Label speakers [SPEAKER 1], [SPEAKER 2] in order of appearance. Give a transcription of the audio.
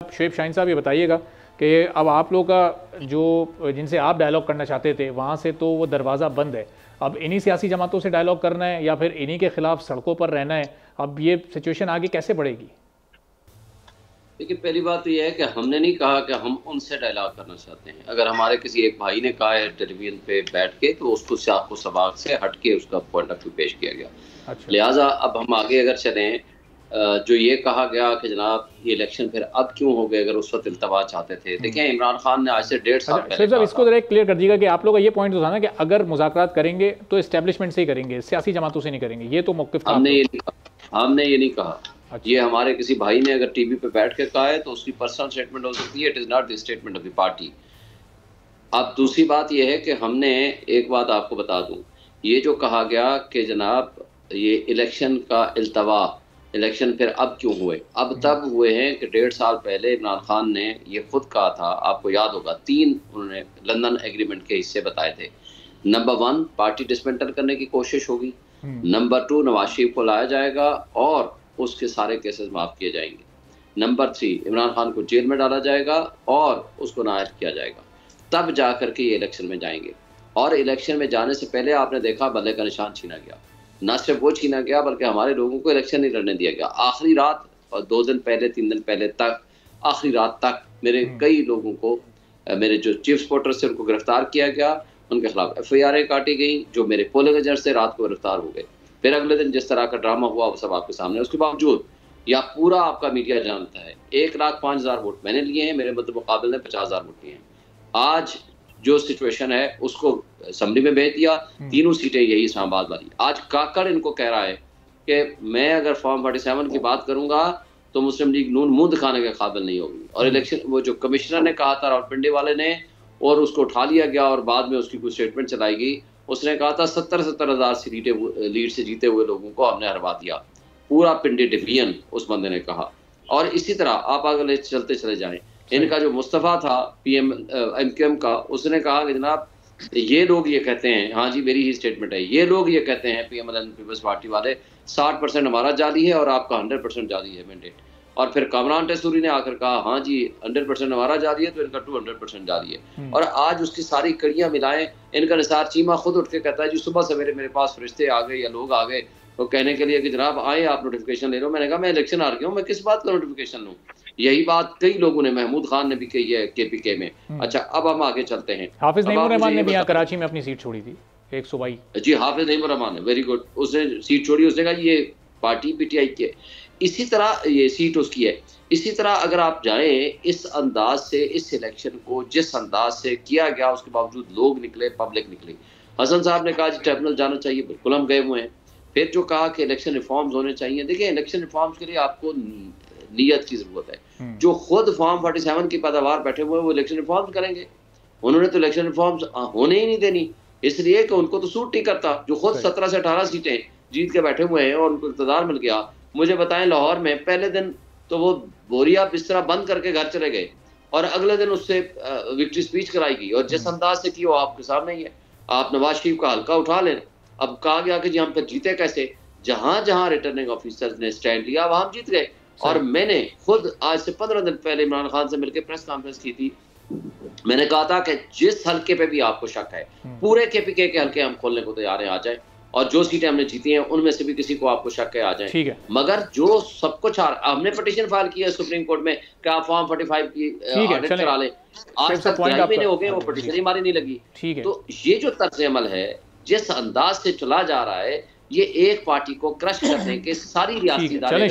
[SPEAKER 1] शुएब शाहीन साहब ये बताइएगा कि अब आप लोग का जो जिनसे आप डायलॉग करना चाहते थे वहाँ से तो वो दरवाज़ा बंद है। अब इन्हीं सियासी जमातों से डायलॉग करना है या फिर इन्हीं के खिलाफ सड़कों पर रहना है। अब ये सिचुएशन आगे कैसे बढ़ेगी?
[SPEAKER 2] देखिए, पहली बात तो ये है कि हमने नहीं कहा कि हम उनसे डायलॉग करना चाहते हैं। अगर हमारे किसी एक भाई ने कहा है टेलीविजन पे बैठ के, तो उसको सियाको सबाक से हट के उसका पॉइंट ऑफ व्यू पेश किया गया।
[SPEAKER 1] अच्छा,
[SPEAKER 2] लिहाजा अब हम आगे अगर चलें, जो ये कहा गया कि जनाब ये इलेक्शन फिर अब क्यों हो गए अगर उस वक्त इल्तवा चाहते थे। देखिए, इमरान खान ने आज से 1.5 साल
[SPEAKER 1] अच्छा
[SPEAKER 2] पहले
[SPEAKER 1] शुएब साहब
[SPEAKER 2] कहा
[SPEAKER 1] इसको
[SPEAKER 2] था।
[SPEAKER 1] ज़रा क्लियर कर दीजिएगा कि आप लोग का ये पॉइंट उठाना कि अगर मुज़ाकरात करेंगे तो इस्टेब्लिशमेंट से ही करेंगे, सियासी जमातों से नहीं करेंगे, ये तो मौक़िफ़ था आप
[SPEAKER 2] हमने
[SPEAKER 1] लोग।
[SPEAKER 2] ये नहीं कहा, हमने ये नहीं कहा। ये
[SPEAKER 1] अच्छा,
[SPEAKER 2] हमारे किसी भाई ने अगर टीवी पे बैठ के कहा है तो उसकी पर्सनल स्टेटमेंट हो सकती है। It is not the statement of the party. अब दूसरी बात ये है कि हमने एक बात आपको बता दूं, ये जो कहा गया कि जनाब ये इलेक्शन का इल्तवा, इलेक्शन फिर अब क्यों हुए, अब तब हुए हैं कि 1.5 साल पहले इमरान खान ने ये खुद कहा था। आपको याद होगा 3 उन्होंने लंदन एग्रीमेंट के हिस्से बताए थे। नंबर 1 पार्टी डिसमेंटल करने की कोशिश होगी। नंबर 2 नवाज शरीफ को लाया जाएगा और उसके सारे केसेस माफ़ किए जाएंगे। नंबर 3 इमरान खान को जेल में डाला जाएगा और उसको नाअहल किया जाएगा। तब जा कर के ये इलेक्शन में जाएंगे। और इलेक्शन में जाने से पहले आपने देखा बल्ले का निशान छीना गया। ना सिर्फ वो छीना गया बल्कि हमारे लोगों को इलेक्शन नहीं लड़ने दिया गया। आखिरी रात और 2 दिन पहले 3 दिन पहले तक, आखिरी रात तक मेरे कई लोगों को, मेरे जो चीफ सपोर्टर्स थे उनको गिरफ्तार किया गया, उनके खिलाफ FIR काटी गई। जो मेरे पोलिंग एजेंट्स थे रात को गिरफ्तार हो गए। फिर अगले दिन जिस तरह का ड्रामा हुआ वो सब आपके सामने। उसके बावजूद या पूरा आपका मीडिया जानता है 1,05,000 वोट मैंने लिए हैं, मेरे मुकाबले ने 50,000 वोट लिए हैं। आज जो सिचुएशन है उसको असेंबली में भेज दिया, तीनों सीटें यही इस्लामाबाद वाली। आज काकड़ इनको कह रहा है कि मैं अगर फॉर्म 47 की बात करूंगा तो मुस्लिम लीग नून मुंह दिखाने के काबिल नहीं होगी। और इलेक्शन वो जो कमिश्नर ने कहा था रावलपिंडी वाले ने, और उसको उठा लिया गया और बाद में उसकी कुछ स्टेटमेंट चलाई गई। उसने कहा था 70-70 हज़ार सीटें लीड से जीते हुए लोगों को हमने हरवा दिया, पूरा पिंडी डिवीजन, उस बंदे ने कहा। और इसी तरह आप आगे चलते चले जाएं। इनका जो मुस्तफ़ा था PM MQM का, उसने कहा कि जनाब ये लोग ये कहते हैं, हाँ जी मेरी ही स्टेटमेंट है, ये लोग ये कहते हैं PMLN पीपल्स पार्टी वाले 60% हमारा जाली है और आपका 100% जाली है मैंडेट। और फिर कामरान टेसूरी ने आकर कहा हाँ जी 100% हमारा जाली है तो इनका 200% जाली है। और आज उसकी सारी कड़ियाँ मिलाएं, इनका निसार चीमा खुद उठ के कहता है जी सुबह सवेरे मेरे पास फरिश्ते आ गए या लोग आ गए तो कहने के लिए कि जनाब आए आप नोटिफिकेशन ले लो। मैंने कहा मैं इलेक्शन हार गया हूँ, मैं किस बात का नोटिफिकेशन लूँ। यही बात कई लोगों ने, महमूद खान ने भी कही है KPK में। अच्छा, अब हम आगे चलते हैं।
[SPEAKER 1] हाफिज नईमुर रहमान ने भी यहाँ
[SPEAKER 2] बताइए,
[SPEAKER 1] कराची में अपनी सीट छोड़ी थी, एक सूबाई।
[SPEAKER 2] जी हाफिज नईमुर रहमान ने, वेरी गुड, उसने सीट छोड़ी। उसने कहा ये पार्टी PTI की है, इसी तरह ये सीट उसकी है। इसी तरह अगर आप जाएं इस अंदाज से, इस इलेक्शन को जिस अंदाज से किया गया, उसके बावजूद लोग निकले, पब्लिक निकली। हसन साहब ने कहा जी ट्रिब्यूनल जाना चाहिए, बिल्कुल हम गए हुए हैं। फिर जो कहा कि इलेक्शन रिफॉर्म्स होने चाहिए, देखिए इलेक्शन रिफॉर्म्स के लिए आपको नीयत की जरूरत है। जो खुद फॉर्म 47 की पैदावार बैठे हुए हैं वो इलेक्शन रिफॉर्म्स करेंगे। उन्होंने तो इलेक्शन रिफॉर्म्स होने ही नहीं देनी, इसलिए कि उनको तो सूट नहीं करता। जो खुद 17 से 18 सीटें जीत के बैठे हुए हैं और उनको इक़्तिदार मिल गया। मुझे बताएं लाहौर में पहले दिन तो वो बोरिया बिस्तरा बंद करके घर चले गए और अगले दिन उससे विक्ट्री स्पीच कराई गई। और जिस अंदाज से की वो आपके सामने ही है। आप नवाज शरीफ का हल्का उठा लें। अब कहा गया कि जी हम फिर जीते कैसे, जहां जहां रिटर्निंग ऑफिसर्स ने स्टैंड लिया वहां हम जीत गए। और मैंने खुद आज से 15 दिन पहले इमरान खान से मिलकर प्रेस कॉन्फ्रेंस की थी। मैंने कहा था कि जिस हल्के पे भी आपको शक है, पूरे KPK के हल्के हम खोलने को तैयार हैं, आ जाए। और जो सीटें हमने जीती हैं उनमें से भी किसी को आपको शक है, आ जाए।
[SPEAKER 1] ठीक है,
[SPEAKER 2] मगर जो सब कुछ हमने पिटीशन फाइल की है सुप्रीम कोर्ट में कि आप फॉर्म 45 की ऑडिट करा लें। आज तक 2 महीने हो गए वो पिटीशन ही हमारी नहीं लगी।
[SPEAKER 1] ठीक है।
[SPEAKER 2] तो ये जो तर्ज अमल है, जिस अंदाज से चला जा रहा है, ये एक पार्टी को क्रश करने के सारी रियासती इदारे